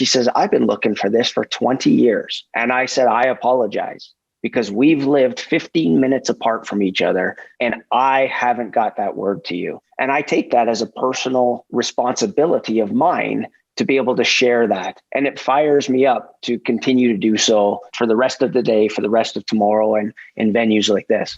She says, I've been looking for this for 20 years. And I said, I apologize, because we've lived 15 minutes apart from each other and I haven't got that word to you. And I take that as a personal responsibility of mine to be able to share that. And it fires me up to continue to do so for the rest of the day, for the rest of tomorrow, and in venues like this.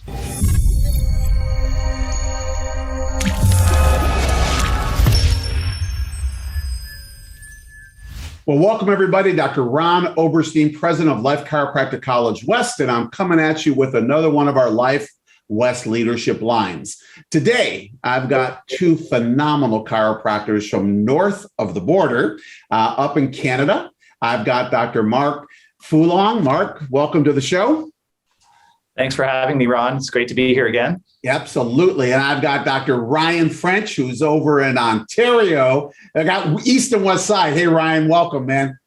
Well, welcome everybody. Dr. Ron Oberstein, president of Life Chiropractic College West, and I'm coming at you with another one of our Life West leadership lines. Today, I've got two phenomenal chiropractors from north of the border, up in Canada. I've got Dr. Mark Foullong. Mark, welcome to the show. Thanks for having me, Ron. It's great to be here again. Absolutely. And I've got Dr. Ryan French, who's over in Ontario. I got east and west side. Hey, Ryan, welcome, man.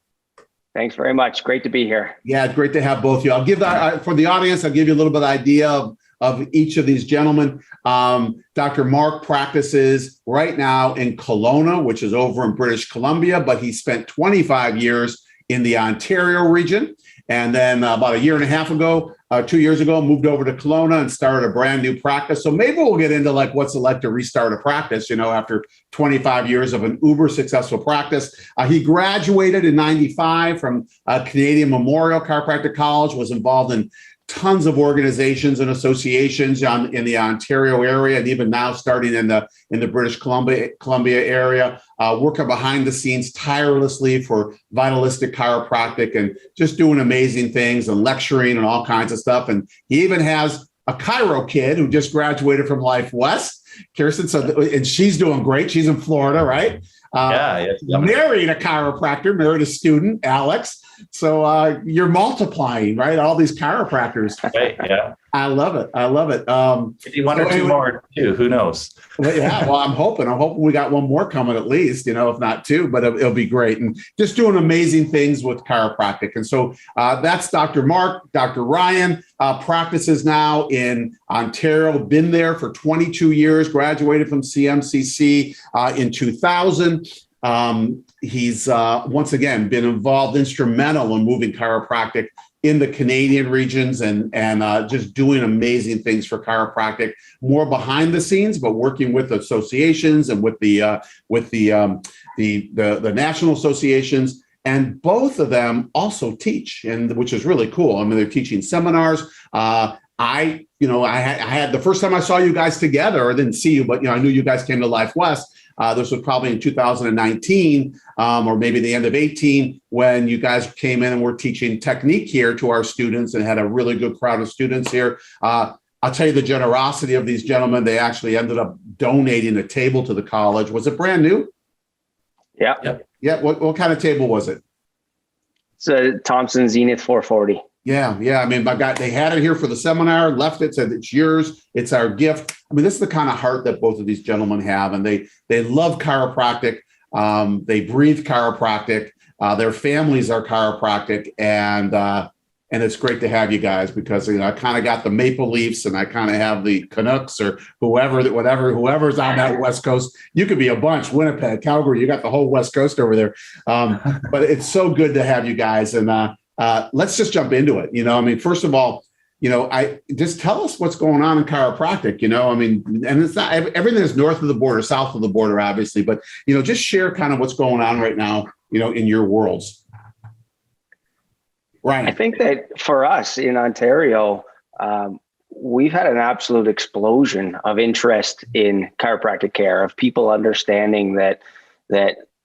Thanks very much. Great to be here. Yeah, it's great to have both of you. I'll give that for the audience. I'll give you a little bit of idea of each of these gentlemen. Dr. Mark practices right now in Kelowna, which is over in British Columbia, but he spent 25 years in the Ontario region. And then about a year and a half ago, 2 years ago, moved over to Kelowna and started a brand new practice. So maybe we'll get into like what's it like to restart a practice, after 25 years of an uber successful practice. He graduated in 95 from Canadian Memorial Chiropractic College, was involved in tons of organizations and associations in the Ontario area, and even now starting in the British Columbia area, working behind the scenes tirelessly for vitalistic chiropractic and just doing amazing things and lecturing and all kinds of stuff. And he even has a chiro kid who just graduated from Life West, Kirsten. And she's doing great. She's in Florida, right? Married a chiropractor, married a student, Alex. So you're multiplying, right? All these chiropractors. Right, yeah. I love it. Maybe one or two more too. Who knows? Well, I'm hoping we got one more coming at least, if not two, but it'll be great. And just doing amazing things with chiropractic. And so that's Dr. Mark. Dr. Ryan practices now in Ontario, been there for 22 years, graduated from CMCC in 2000. He's once again been instrumental in moving chiropractic in the Canadian regions and just doing amazing things for chiropractic, more behind the scenes, but working with associations and with the national associations. And both of them also teach, and which is really cool. I mean, they're teaching seminars. I had the first time I saw you guys together, I didn't see you, but I knew you guys came to Life West. This was probably in 2019 or maybe the end of 18 when you guys came in and were teaching technique here to our students and had a really good crowd of students here. I'll tell you the generosity of these gentlemen. They actually ended up donating a table to the college. Was it brand new? Yeah. Yeah. What kind of table was it? It's a Thompson Zenith 440. Yeah. I mean, they had it here for the seminar, left it, said it's yours, it's our gift. I mean, this is the kind of heart that both of these gentlemen have, and they love chiropractic. They breathe chiropractic. Their families are chiropractic, and it's great to have you guys because I kind of got the Maple Leafs and I kind of have the Canucks or whoever's on that West Coast. You could be a bunch, Winnipeg, Calgary. You got the whole West Coast over there. But it's so good to have you guys, and let's just jump into it. First of all, I just tell us what's going on in chiropractic, and it's not everything is north of the border, south of the border, obviously, but, just share kind of what's going on right now, in your worlds. Ryan. I think that for us in Ontario, we've had an absolute explosion of interest in chiropractic care, of people understanding that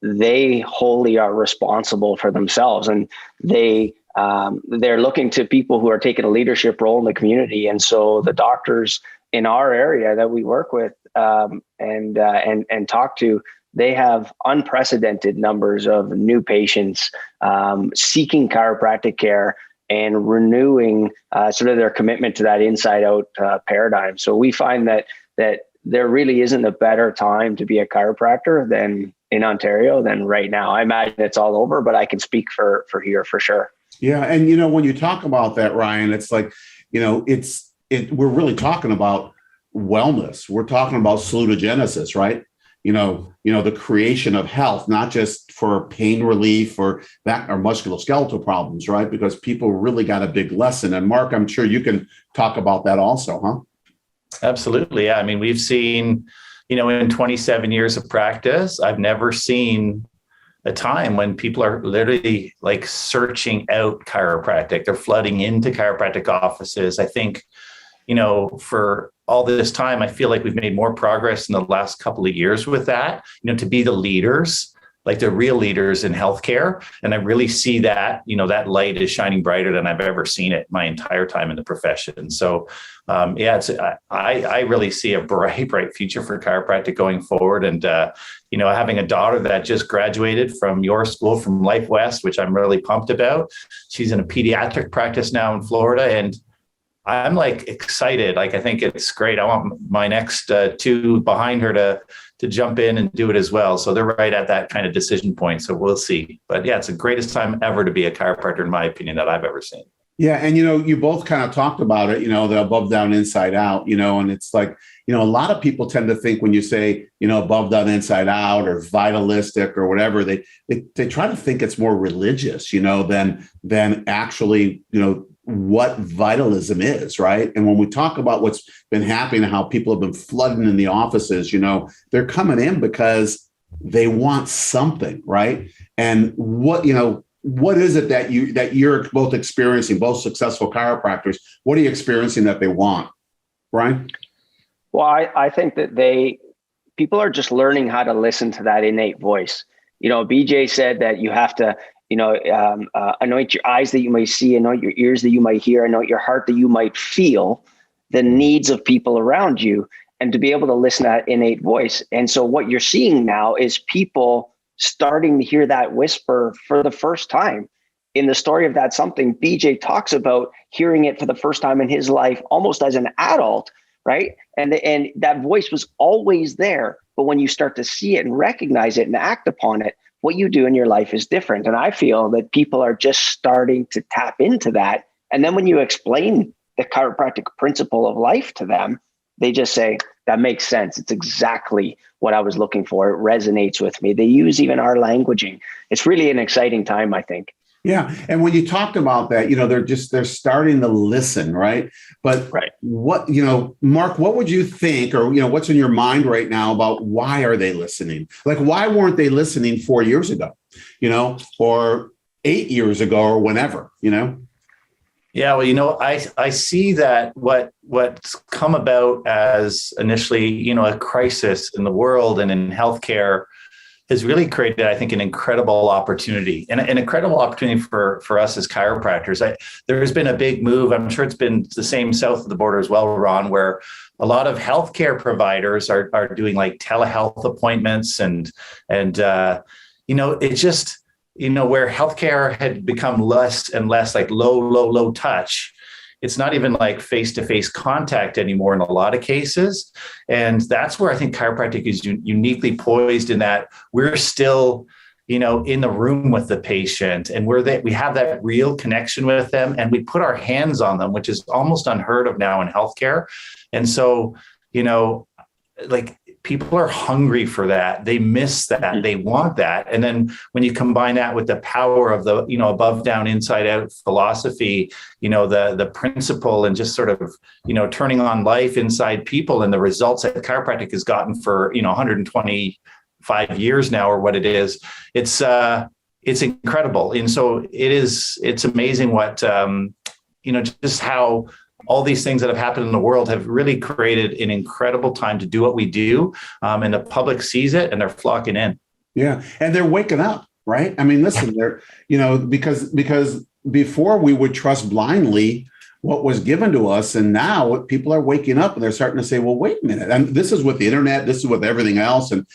they wholly are responsible for themselves, and they're looking to people who are taking a leadership role in the community. And so the doctors in our area that we work with and talk to, they have unprecedented numbers of new patients seeking chiropractic care and renewing sort of their commitment to that inside out paradigm. So we find that there really isn't a better time to be a chiropractor than in Ontario than right now. I imagine it's all over, but I can speak for here for sure. Yeah. And, when you talk about that, Ryan, it's like, we're really talking about wellness. We're talking about salutogenesis, right? the creation of health, not just for pain relief or back or musculoskeletal problems, right? Because people really got a big lesson. And Mark, I'm sure you can talk about that also, huh? Absolutely. Yeah. I mean, we've seen, in 27 years of practice, I've never seen a time when people are literally like searching out chiropractic. They're flooding into chiropractic offices. I think, for all this time, I feel like we've made more progress in the last couple of years with that, to be the leaders, like the real leaders in healthcare. And I really see that, that light is shining brighter than I've ever seen it my entire time in the profession. So I really see a bright future for chiropractic going forward. And, having a daughter that just graduated from your school, from Life West, which I'm really pumped about. She's in a pediatric practice now in Florida. And I'm like excited. Like, I think it's great. I want my next two behind her to jump in and do it as well. So they're right at that kind of decision point. So we'll see. But yeah, it's the greatest time ever to be a chiropractor, in my opinion, that I've ever seen. Yeah. And, you both kind of talked about it, the above, down, inside out, and it's like, a lot of people tend to think when you say, above, down, inside out, or vitalistic or whatever, they try to think it's more religious, than actually, what vitalism is, right? And when we talk about what's been happening, how people have been flooding in the offices, they're coming in because they want something, right? And what is it that you're both experiencing, both successful chiropractors? What are you experiencing that they want, Brian? Well, I think that people are just learning how to listen to that innate voice. BJ said that you have to, anoint your eyes that you may see, anoint your ears that you might hear, anoint your heart that you might feel the needs of people around you, and to be able to listen to that innate voice. And so what you're seeing now is people starting to hear that whisper for the first time. In the story of That Something, BJ talks about hearing it for the first time in his life, almost as an adult, right? And that voice was always there. But when you start to see it and recognize it and act upon it, what you do in your life is different. And I feel that people are just starting to tap into that. And then when you explain the chiropractic principle of life to them, they just say, that makes sense. It's exactly what I was looking for. It resonates with me. They use even our languaging. It's really an exciting time, I think. Yeah. And when you talked about that, they're starting to listen, right? But right. What, Mark, what would you think, or, what's in your mind right now about why are they listening? Like, why weren't they listening 4 years ago, or 8 years ago, or whenever, Yeah, well, I see that what's come about as initially, a crisis in the world and in healthcare has really created, I think, an incredible opportunity, and an incredible opportunity for us as chiropractors. There's been a big move. I'm sure it's been the same south of the border as well, Ron, where a lot of healthcare providers are doing like telehealth appointments, and it just, where healthcare had become less and less like low touch. It's not even like face-to-face contact anymore in a lot of cases. And that's where I think chiropractic is uniquely poised, in that we're still, in the room with the patient, and we have that real connection with them, and we put our hands on them, which is almost unheard of now in healthcare. And so, like, people are hungry for that. They miss that. They want that. And then when you combine that with the power of the, above, down, inside out philosophy, the principle, and just sort of, turning on life inside people, and the results that chiropractic has gotten for, 125 years now, or what it is, it's incredible. And so it's amazing what, just how all these things that have happened in the world have really created an incredible time to do what we do. And the public sees it, and they're flocking in. Yeah. And they're waking up, right? I mean, listen, they're, because before we would trust blindly what was given to us. And now people are waking up, and they're starting to say, well, wait a minute. And this is with the internet, this is with everything else. And,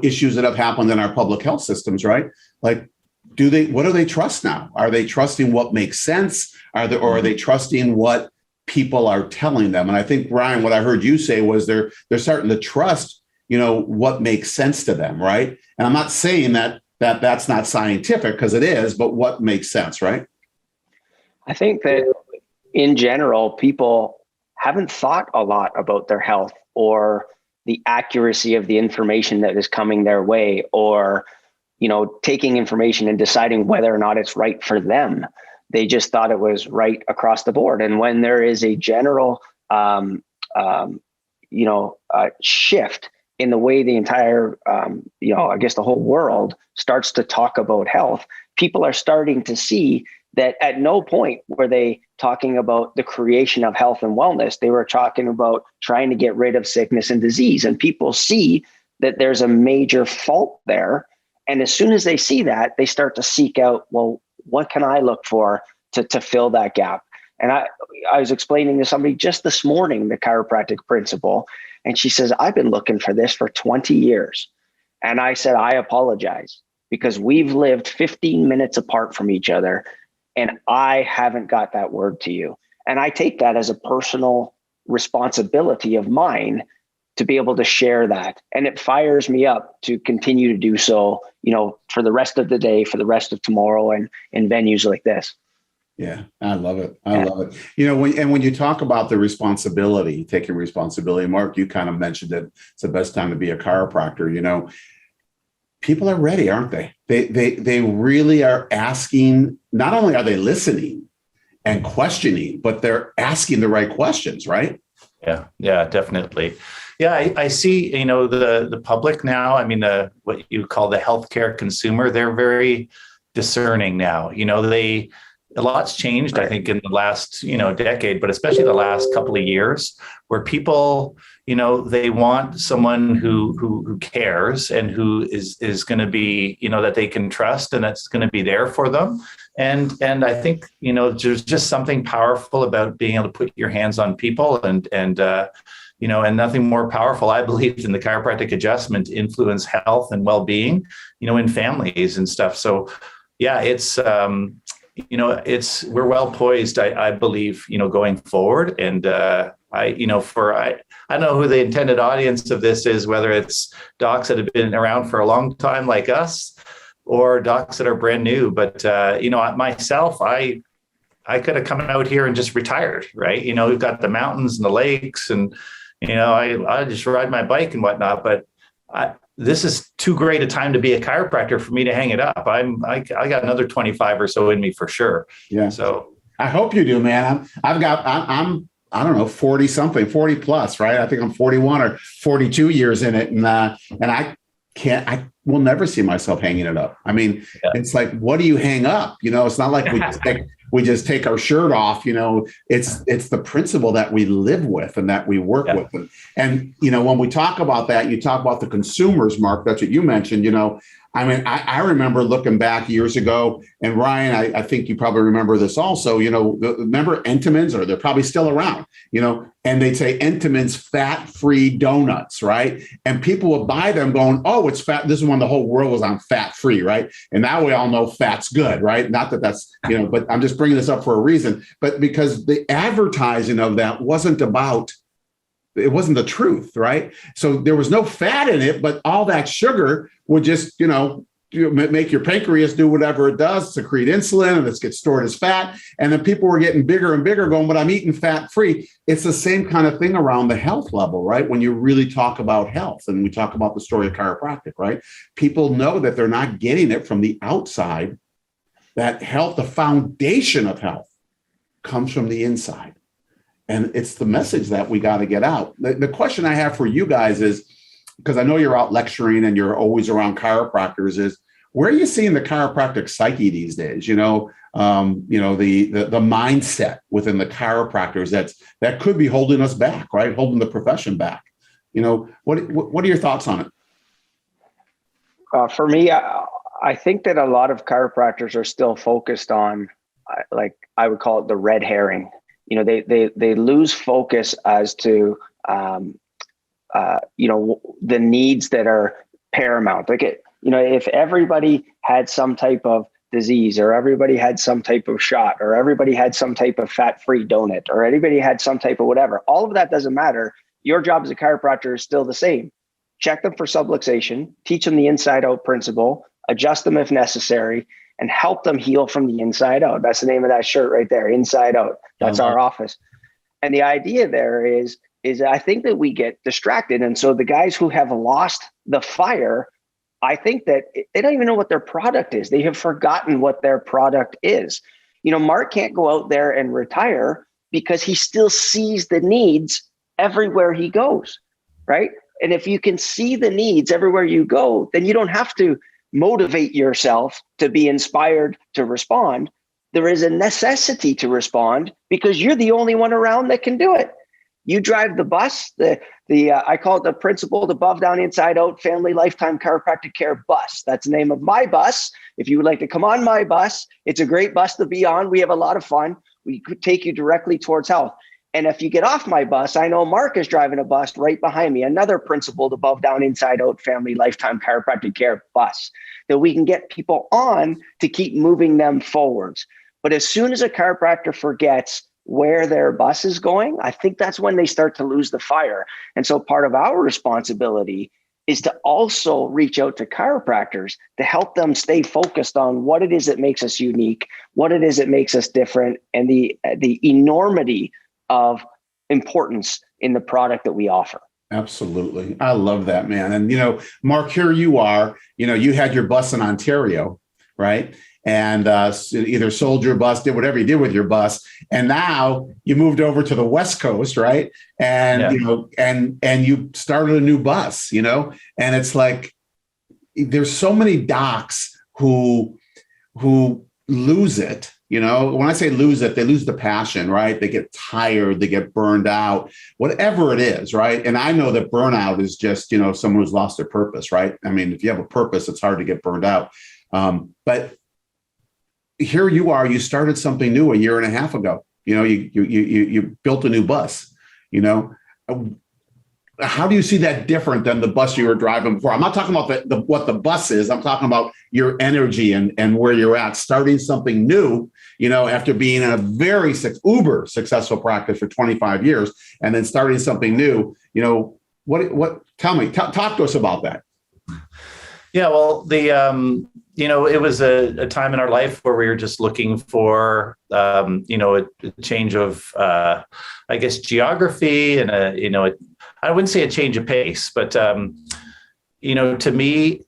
issues that have happened in our public health systems, right? Like, what do they trust now? Are they trusting what makes sense? Or are they trusting what people are telling them? And I think, Ryan, what I heard you say was they're starting to trust, what makes sense to them, right? And I'm not saying that's not scientific, because it is, but what makes sense, right? I think that in general, people haven't thought a lot about their health, or the accuracy of the information that is coming their way, or, taking information and deciding whether or not it's right for them. They just thought it was right across the board. And when there is a general, shift in the way the entire, I guess the whole world starts to talk about health, people are starting to see that at no point were they talking about the creation of health and wellness. They were talking about trying to get rid of sickness and disease. And people see that there's a major fault there. And as soon as they see that, they start to seek out, well, what can I look for to fill that gap? And I was explaining to somebody just this morning the chiropractic principle, and she says, I've been looking for this for 20 years. And I said, I apologize, because we've lived 15 minutes apart from each other, and I haven't got that word to you. And I take that as a personal responsibility of mine to be able to share that. And it fires me up to continue to do so, for the rest of the day, for the rest of tomorrow, and in venues like this. Yeah, I love it. I love it. When you talk about the responsibility, taking responsibility, Mark, you kind of mentioned that it's the best time to be a chiropractor. People are ready, aren't they? They really are asking. Not only are they listening and questioning, but they're asking the right questions, right? Yeah, definitely. Yeah, I see, the public now, what you call the healthcare consumer, they're very discerning now. A lot's changed, I think, in the last, decade, but especially the last couple of years, where people, they want someone who cares and who is going to be, that they can trust, and that's going to be there for them. And I think, there's just something powerful about being able to put your hands on people, and nothing more powerful, I believe, than the chiropractic adjustment to influence health and well-being, in families and stuff. So yeah, it's, we're well poised, I believe, going forward. And I don't know who the intended audience of this is, whether it's docs that have been around for a long time like us, or docs that are brand new. But myself, I could have come out here and just retired, right? We've got the mountains and the lakes, and I just ride my bike and whatnot. But this is too great a time to be a chiropractor for me to hang it up. I got another 25 or so in me for sure. Yeah. So I hope you do, man. I'm I don't know, 40 something, 40 plus, right? I think I'm 41 or 42 years in it. And I will never see myself hanging it up. It's like, what do you hang up? It's not like we just take our shirt off. It's the principle that we live with and that we work with. And when we talk about that, you talk about the consumers, Mark, that's what you mentioned. I remember looking back years ago, and Ryan, I think you probably remember this also, remember Entenmann's, or they're probably still around, and they'd say Entenmann's fat-free donuts, right? And people would buy them going, oh, it's fat. This is when the whole world was on fat-free, right? And now we all know fat's good, right? Not that that's, but I'm just bringing this up for a reason, but because the advertising of that wasn't the truth, right? So there was no fat in it, but all that sugar would just, make your pancreas do whatever it does, secrete insulin, and it gets stored as fat. And then people were getting bigger and bigger going, but I'm eating fat free. It's the same kind of thing around the health level, right? When you really talk about health, and we talk about the story of chiropractic, right? People know that they're not getting it from the outside, that health, the foundation of health, comes from the inside. And it's the message that we got to get out. The question I have for you guys is, because I know you're out lecturing and you're always around chiropractors, is where are you seeing the chiropractic psyche these days? The mindset within the chiropractors that could be holding us back, right? Holding the profession back. What are your thoughts on it? For me, I think that a lot of chiropractors are still focused on, like I would call it, the red herring. They lose focus as to, the needs that are paramount. If everybody had some type of disease, or everybody had some type of shot, or everybody had some type of fat-free donut, or anybody had some type of whatever, all of that doesn't matter. Your job as a chiropractor is still the same. Check them for subluxation, teach them the inside-out principle, adjust them if necessary, and help them heal from the inside out. That's the name of that shirt right there, inside out. That's our office. And the idea there is is I think that we get distracted. And so the guys who have lost the fire, I think that they don't even know what their product is. They have forgotten what their product is. Mark can't go out there and retire because he still sees the needs everywhere he goes, right? And if you can see the needs everywhere you go, then you don't have to motivate yourself to be inspired to respond. There is a necessity to respond because you're the only one around that can do it. You drive the bus, I call it the principled above, down, inside out family lifetime chiropractic care bus. That's the name of my bus. If you would like to come on my bus, it's a great bus to be on. We have a lot of fun. We could take you directly towards health. And if you get off my bus, I know Mark is driving a bus right behind me, another principled above, down, inside out family lifetime chiropractic care bus that we can get people on to keep moving them forwards. But as soon as a chiropractor forgets where their bus is going, I think that's when they start to lose the fire. And so part of our responsibility is to also reach out to chiropractors to help them stay focused on what it is that makes us unique, what it is that makes us different, and the enormity of importance in the product that we offer. Absolutely. I love that, man. And, Mark, here you are, you had your bus in Ontario, right? And either sold your bus, did whatever you did with your bus, and now you moved over to the West Coast, right? And and you started a new bus, and it's like there's so many docs who lose it. When I say lose it, they lose the passion, right? They get tired, they get burned out, whatever it is, right? And I know that burnout is just someone who's lost their purpose, right? I mean, if you have a purpose, it's hard to get burned out, but here you are, you started something new a year and a half ago. You built a new bus. How do you see that different than the bus you were driving before? I'm not talking about what the bus is. I'm talking about your energy and where you're at, starting something new, after being in a very uber successful practice for 25 years, and then starting something new. Tell me, talk to us about that. Yeah, well, it was a time in our life where we were just looking for, a change of, I guess, geography and I wouldn't say a change of pace, but, to me,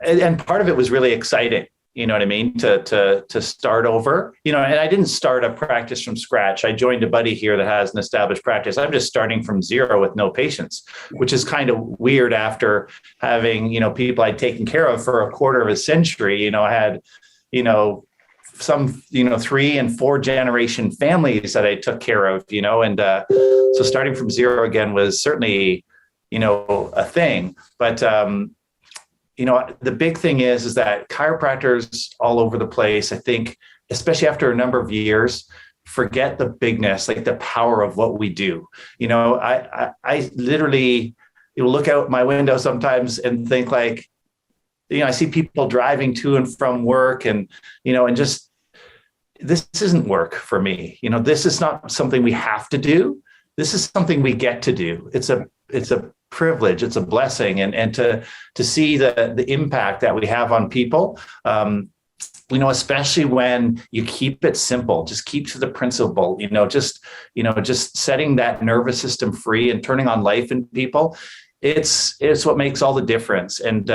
and part of it was really exciting. You know what I mean? To start over, and I didn't start a practice from scratch. I joined a buddy here that has an established practice. I'm just starting from zero with no patients, which is kind of weird after having, people I'd taken care of for a quarter of a century. I had, some, 3 and 4 generation families that I took care of, and so starting from zero again was certainly, a thing. But, the big thing is that chiropractors all over the place, I think, especially after a number of years, forget the bigness, like the power of what we do. I literally look out my window sometimes and think like, I see people driving to and from work and just, this isn't work for me. This is not something we have to do. This is something we get to do. It's a privilege. It's a blessing. And to see the impact that we have on people, especially when you keep it simple, just keep to the principle, just setting that nervous system free and turning on life in people. It's what makes all the difference. And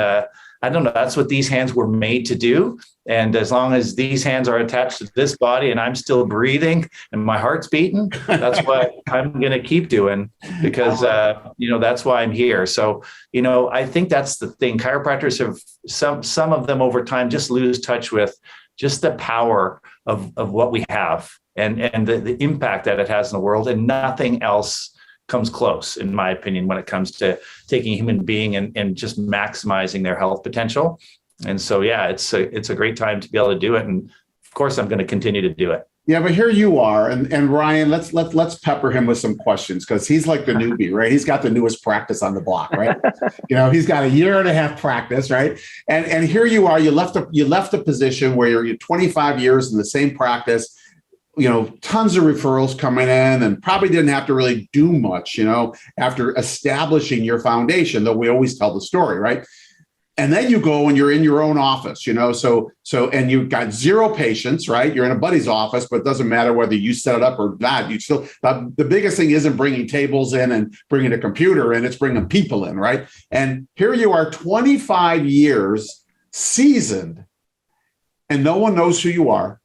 I don't know, that's what these hands were made to do. And as long as these hands are attached to this body and I'm still breathing and my heart's beating, that's what I'm going to keep doing because, that's why I'm here. So, I think that's the thing. Chiropractors have some of them over time just lose touch with just the power of what we have and the impact that it has in the world, and nothing else comes close, in my opinion, when it comes to taking a human being and just maximizing their health potential. And so, yeah, it's a great time to be able to do it. And of course, I'm going to continue to do it. Yeah, but here you are, and Ryan, let's pepper him with some questions because he's like the newbie, right? He's got the newest practice on the block, right? He's got a year and a half practice, right? And here you are, you left a position where you're 25 years in the same practice. Tons of referrals coming in and probably didn't have to really do much, after establishing your foundation, though we always tell the story, right? And then you go and you're in your own office, and you've got 0 patients, right? You're in a buddy's office, but it doesn't matter whether you set it up or not. You still, the biggest thing isn't bringing tables in and bringing a computer in, it's bringing people in, right? And here you are, 25 years seasoned, and no one knows who you are.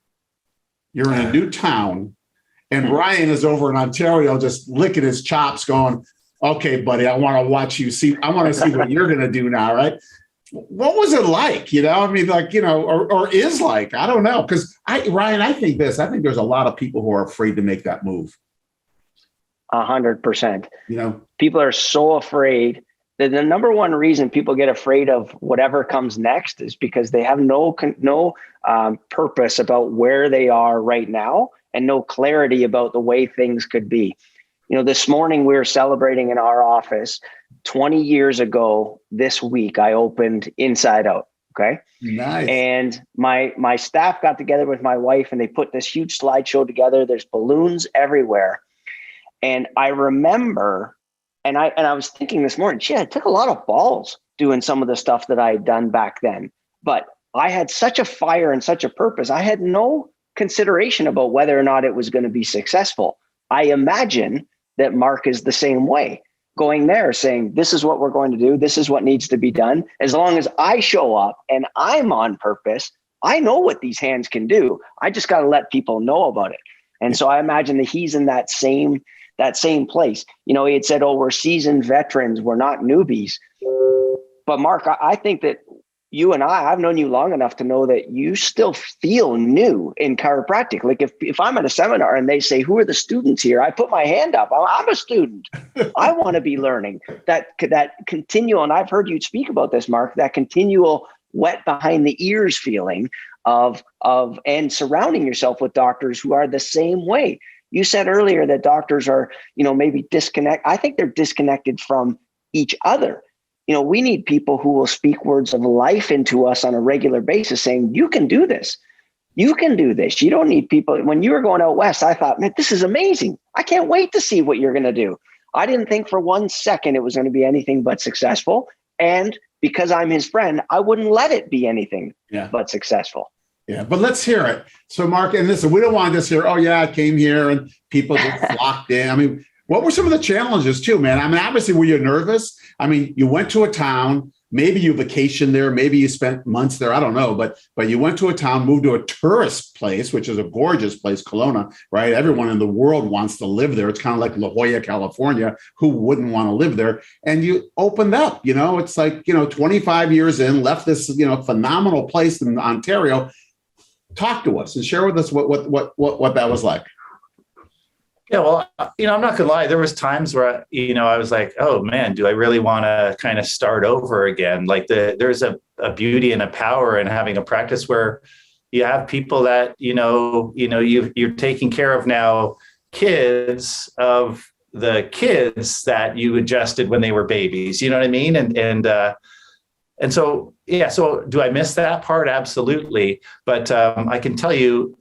You're in a new town, and Ryan is over in Ontario just licking his chops going, okay, buddy, I want to watch you see. I want to see what you're going to do now, right? What was it like? Or is like, I don't know. Because Ryan, I think there's a lot of people who are afraid to make that move. 100%. People are so afraid. The number one reason people get afraid of whatever comes next is because they have no purpose about where they are right now and no clarity about the way things could be. This morning we were celebrating in our office 20 years ago this week, I opened Inside Out. Okay. Nice. And my staff got together with my wife and they put this huge slideshow together. There's balloons everywhere. And I remember, and I was thinking this morning, it took a lot of balls doing some of the stuff that I had done back then, but I had such a fire and such a purpose. I had no consideration about whether or not it was going to be successful. I imagine that Mark is the same way, going there saying, this is what we're going to do. This is what needs to be done. As long as I show up and I'm on purpose, I know what these hands can do. I just got to let people know about it. And so I imagine that he's in that same place. He had said, we're seasoned veterans. We're not newbies. But Mark, I think that you and I've known you long enough to know that you still feel new in chiropractic. Like if I'm at a seminar and they say, who are the students here? I put my hand up. I'm a student. I want to be learning. That continual, and I've heard you speak about this, Mark, that continual wet behind the ears feeling of and surrounding yourself with doctors who are the same way. You said earlier that doctors are, maybe disconnect. I think they're disconnected from each other. We need people who will speak words of life into us on a regular basis saying, you can do this. You can do this. You don't need people. When you were going out west, I thought, man, this is amazing. I can't wait to see what you're going to do. I didn't think for 1 second it was going to be anything but successful. And because I'm his friend, I wouldn't let it be anything but successful. Yeah, but let's hear it. So, Mark, and listen, we don't want to just hear, I came here and people just flocked in. I mean, what were some of the challenges too, man? I mean, obviously, were you nervous? I mean, you went to a town, maybe you vacationed there, maybe you spent months there. I don't know, but you went to a town, moved to a tourist place, which is a gorgeous place, Kelowna, right? Everyone in the world wants to live there. It's kind of like La Jolla, California. Who wouldn't want to live there? And you opened up, it's like, 25 years in, left this, phenomenal place in Ontario. Talk to us and share with us what that was like. Yeah, well, I'm not gonna lie. There was times where, I was like, oh man, do I really want to kind of start over again? Like there's a beauty and a power in having a practice where you have people that, you're taking care of now, kids of the kids that you adjusted when they were babies. You know what I mean? And so, yeah, so do I miss that part? Absolutely. But I can tell you,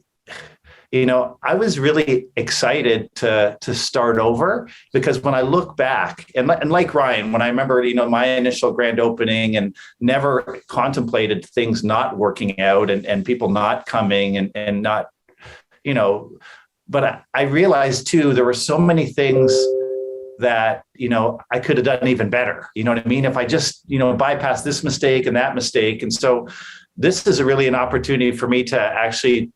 I was really excited to start over, because when I look back and like Ryan, when I remember, my initial grand opening and never contemplated things not working out and people not coming and not, but I realized too, there were so many things that, I could have done even better. You know what I mean? If I just, bypass this mistake and that mistake. And so this is really an opportunity for me to actually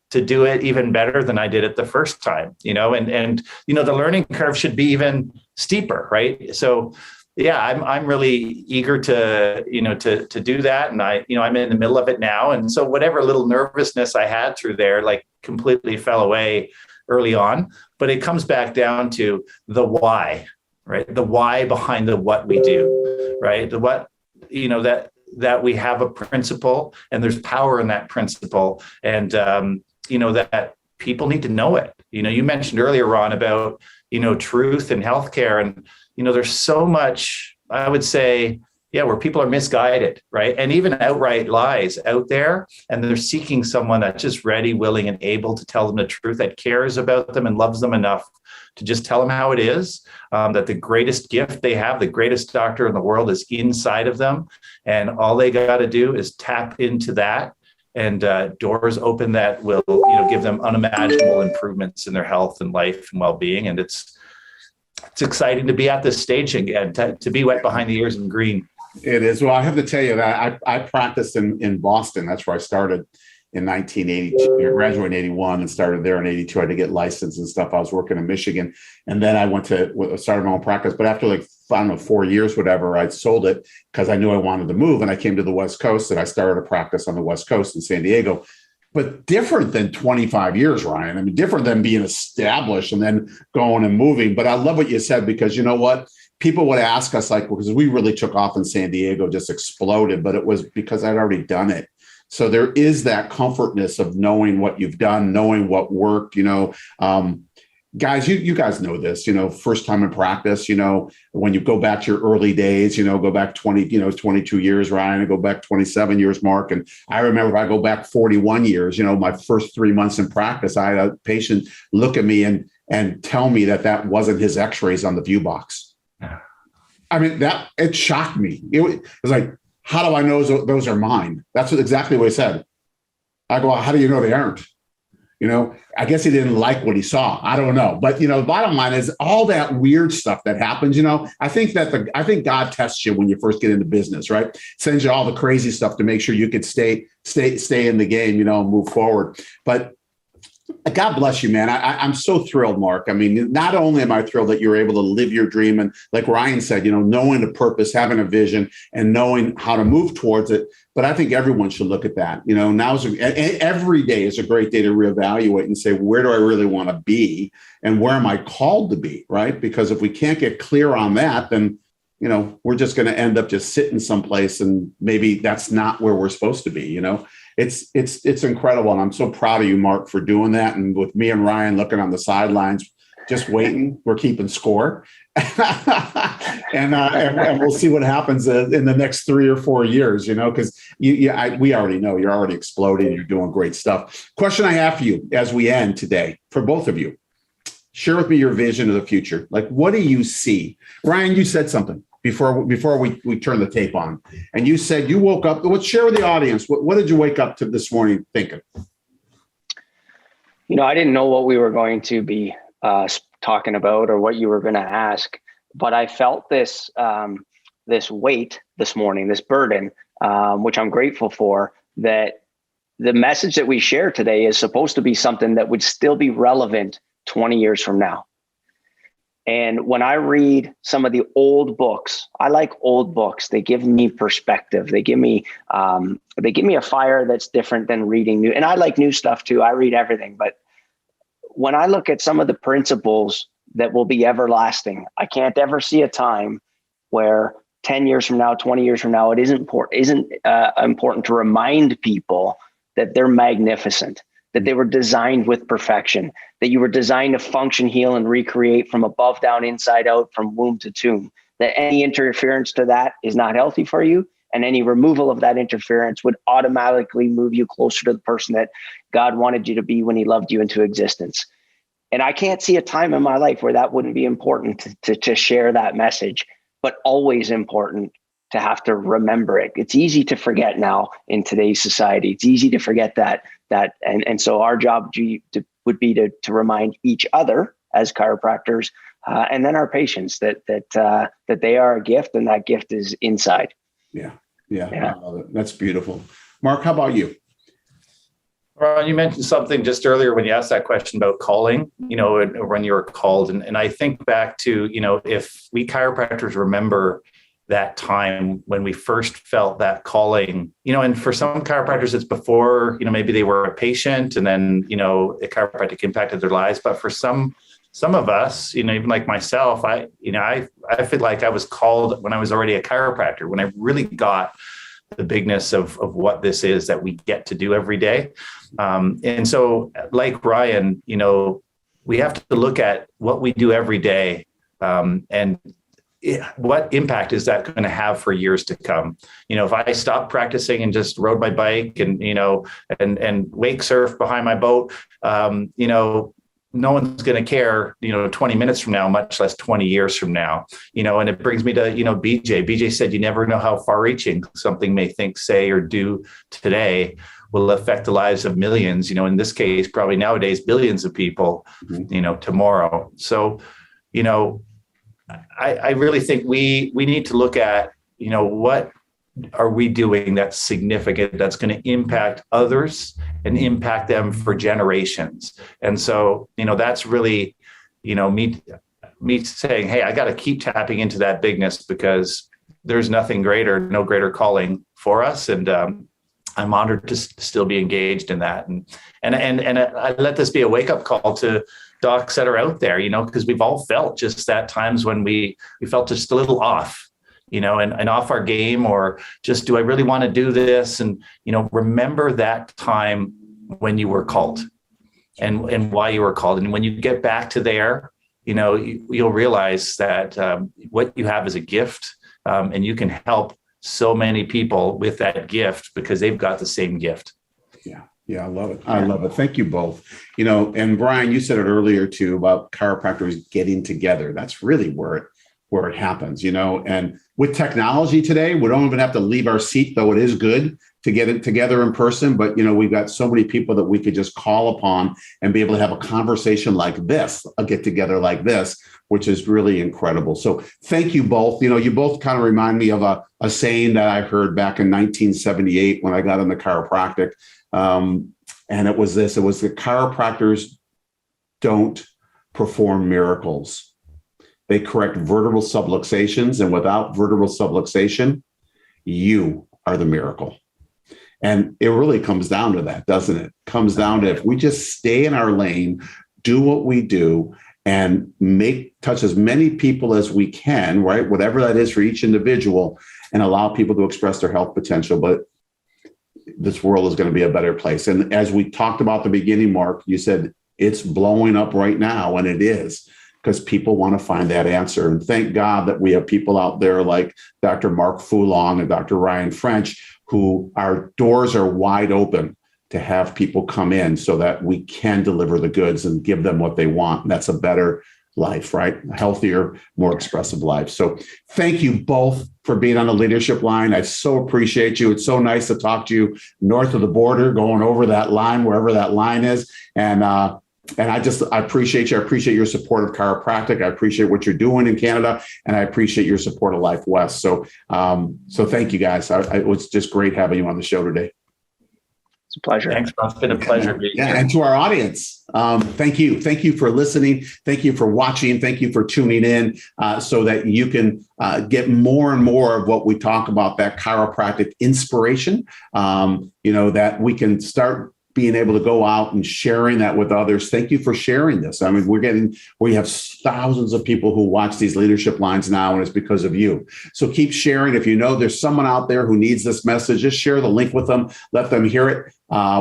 to do it even better than I did it the first time, and the learning curve should be even steeper. Right. So yeah, I'm really eager to do that. And I'm in the middle of it now. And so whatever little nervousness I had through there, like completely fell away early on, but it comes back down to the why, right? The why behind the what we do, right? The what, that we have a principle and there's power in that principle. And, that people need to know it. You mentioned earlier, Ron, about, truth in healthcare. And, there's so much, I would say, where people are misguided, right? And even outright lies out there. And they're seeking someone that's just ready, willing, and able to tell them the truth, that cares about them and loves them enough to just tell them how it is, that the greatest gift they have, the greatest doctor in the world is inside of them. And all they got to do is tap into that, and doors open that will, give them unimaginable improvements in their health and life and well-being. And it's exciting to be at this stage again, to be wet behind the ears and green. It is. Well, I have to tell you that I practiced in Boston. That's where I started in 1982. I graduated in 81 and started there in 82. I had to get licensed and stuff. I was working in Michigan. And then I started my own practice. But after I don't know, 4 years, whatever, I sold it because I knew I wanted to move. And I came to the West Coast, and I started a practice on the West Coast in San Diego. But different than 25 years, Ryan. I mean, different than being established and then going and moving. But I love what you said, because you know what? People would ask us, because we really took off in San Diego, just exploded, but it was because I'd already done it. So there is that comfortness of knowing what you've done, knowing what worked, guys, you guys know this, first time in practice, when you go back to your early days, go back 22 years, Ryan, and go back 27 years, Mark. And I remember if I go back 41 years, my first 3 months in practice, I had a patient look at me and tell me that wasn't his x-rays on the view box. I mean, it shocked me. It was like, how do I know those are mine? That's exactly what he said. I go, well, how do you know they aren't? I guess he didn't like what he saw. I don't know. But, the bottom line is all that weird stuff that happens, I think God tests you when you first get into business, right? Sends you all the crazy stuff to make sure you could stay in the game, and move forward. But God bless you, man. I'm so thrilled, Mark. I mean, not only am I thrilled that you're able to live your dream, and like Ryan said, knowing the purpose, having a vision, and knowing how to move towards it. But I think everyone should look at that. Every day is a great day to reevaluate and say, where do I really want to be, and where am I called to be, right? Because if we can't get clear on that, then we're just going to end up just sitting someplace, and maybe that's not where we're supposed to be. It's incredible. And I'm so proud of you, Mark, for doing that. And with me and Ryan looking on the sidelines, just waiting, we're keeping score. and we'll see what happens in the next 3 or 4 years, because we already know you're already exploding. You're doing great stuff. Question I have for you as we end today, for both of you, share with me your vision of the future. Like, what do you see? Ryan, you said something before we turn the tape on, and you said you woke up. Let's share with the audience. What did you wake up to this morning thinking? I didn't know what we were going to be talking about or what you were going to ask, but I felt this weight this morning, this burden, which I'm grateful for, that the message that we share today is supposed to be something that would still be relevant 20 years from now. And when I read some of the old books, I like old books. They give me perspective. They give me a fire that's different than reading new. And I like new stuff too. I read everything. But when I look at some of the principles that will be everlasting, I can't ever see a time where 10 years from now, 20 years from now, it isn't important to remind people that they're magnificent, that they were designed with perfection, that you were designed to function, heal, and recreate from above down, inside out, from womb to tomb, that any interference to that is not healthy for you. And any removal of that interference would automatically move you closer to the person that God wanted you to be when he loved you into existence. And I can't see a time in my life where that wouldn't be important to share that message, but always important to have to remember it. It's easy to forget now in today's society. It's easy to forget that. And so our job would be to remind each other as chiropractors, and then our patients that they are a gift, and that gift is inside. Yeah. I love it. That's beautiful. Mark, how about you? Ron, you mentioned something just earlier when you asked that question about calling, when you were called. And I think back to, if we chiropractors remember that time when we first felt that calling, and for some chiropractors, it's before, maybe they were a patient and then, a chiropractic impacted their lives. But for some of us, even like myself, I feel like I was called when I was already a chiropractor, when I really got the bigness of what this is that we get to do every day. And so like Ryan, we have to look at what we do every day, and what impact is that going to have for years to come? If I stopped practicing and just rode my bike and, and wake surf behind my boat, no one's going to care, 20 minutes from now, much less 20 years from now, and it brings me to, BJ said, you never know how far reaching something may think, say, or do today will affect the lives of millions, in this case, probably nowadays, billions of people, tomorrow. So, I really think we need to look at, what are we doing that's significant, that's going to impact others and impact them for generations. And so, that's really, me saying, hey, I got to keep tapping into that bigness, because there's nothing greater, no greater calling for us. And I'm honored to still be engaged in that. And I let this be a wake up call to docs that are out there, because we've all felt just that times when we felt just a little off, and off our game, or just, do I really want to do this? And, remember that time when you were called and why you were called. And when you get back to there, you'll realize that what you have is a gift, and you can help so many people with that gift because they've got the same gift. Yeah, I love it. I love it. Thank you both. And Brian, you said it earlier too about chiropractors getting together. That's really where it happens, and with technology today, we don't even have to leave our seat, though it is good to get it together in person. But, we've got so many people that we could just call upon and be able to have a conversation like this, a get together like this, which is really incredible. So thank you both. You both kind of remind me of a saying that I heard back in 1978 when I got into chiropractic. And it was this, the chiropractors don't perform miracles. They correct vertebral subluxations, and without vertebral subluxation, you are the miracle. And it really comes down to that, doesn't it? Comes down to, if we just stay in our lane, do what we do, and touch as many people as we can, right? Whatever that is for each individual, and allow people to express their health potential. But this world is going to be a better place. And as we talked about at the beginning, Mark, you said it's blowing up right now, and it is, because people want to find that answer. And thank God that we have people out there like Dr. Mark Foullong and Dr. Ryan French, who our doors are wide open to have people come in so that we can deliver the goods and give them what they want. And that's a better life, right? A healthier, more expressive life. So thank you both for being on the leadership line. I so appreciate you. It's so nice to talk to you north of the border, going over that line, wherever that line is. And I appreciate you. I appreciate your support of chiropractic. I appreciate what you're doing in Canada, and I appreciate your support of Life West. So thank you guys. It was just great having you on the show today. It's a pleasure. Thanks, Ron. It's been a pleasure being here. And to our audience, thank you. Thank you for listening. Thank you for watching. Thank you for tuning in so that you can get more and more of what we talk about, that chiropractic inspiration, that we can start being able to go out and sharing that with others. Thank you for sharing this. I mean, we have thousands of people who watch these leadership lines now, and it's because of you. So keep sharing. If you know there's someone out there who needs this message, just share the link with them. Let them hear it.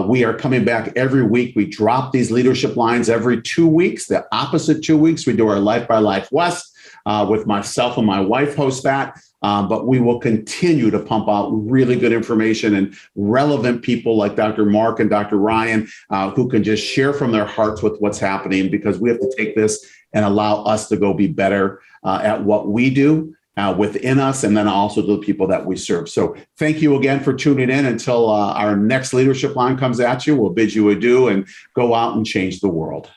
We are coming back every week. We drop these leadership lines every 2 weeks. The opposite 2 weeks, we do our Life by Life West with myself and my wife host that. But we will continue to pump out really good information and relevant people like Dr. Mark and Dr. Ryan, who can just share from their hearts with what's happening, because we have to take this and allow us to go be better at what we do within us, and then also the people that we serve. So thank you again for tuning in. Until our next leadership line comes at you, we'll bid you adieu and go out and change the world.